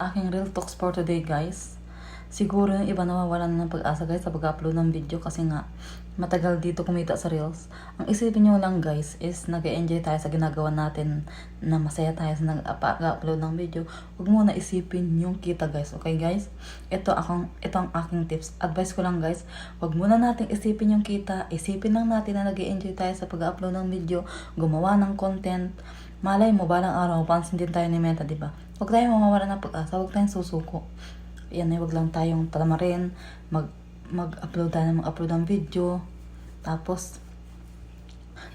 Aking real talks for today, guys. Siguro yung iba nawawalan na ng pag-asa, guys, sa pag-upload ng video kasi nga matagal dito kumita sa Reels. Ang isipin nyo lang, guys, is nag-enjoy tayo sa ginagawa natin, na masaya tayo sa nag-upload ng video. Huwag mo na isipin yung kita, guys. Okay, guys? Ito ang aking tips. Advice ko lang, guys. Huwag muna nating isipin yung kita. Isipin lang natin na nag-enjoy tayo sa pag-upload ng video, gumawa ng content. Malay mo, balang araw, pansin din tayo ni Meta, diba? Huwag tayong mamawalan ng pag-asa, huwag tayong susuko. Yan ay, huwag lang tayong talamarin, mag-upload tayo ng mag-upload ng video. Tapos,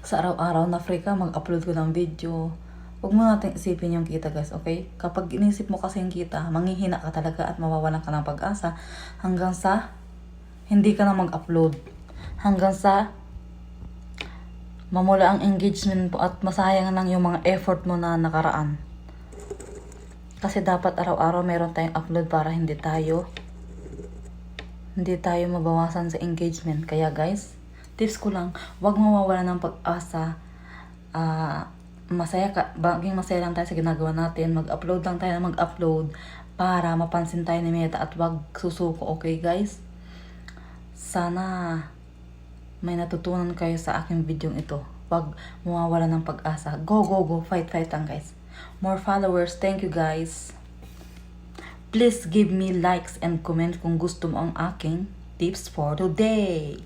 sa araw-araw na free ka, mag-upload ko ng video. Huwag mo natin isipin yung kita, guys, okay? Kapag inisip mo kasi yung kita, manghihina ka talaga at mawawalan ka ng pag-asa hanggang sa hindi ka na mag-upload. Hanggang sa mamula ang engagement mo at masayang lang yung mga effort mo na nakaraan. Kasi dapat araw-araw meron tayong upload para hindi tayo mabawasan sa engagement. Kaya guys, tips ko lang, huwag mawawala ng pag-asa. Maging masaya lang tayo sa ginagawa natin. Mag-upload lang tayo na mag-upload para mapansin tayo ni Meta at huwag susuko. Okay guys? Sana may natutunan kayo sa aking video ito. Huwag mawawala ng pag-asa. Go, go, go. Fight, fight lang guys. More followers. Thank you guys. Please give me likes and comment kung gusto mo ang aking tips for today.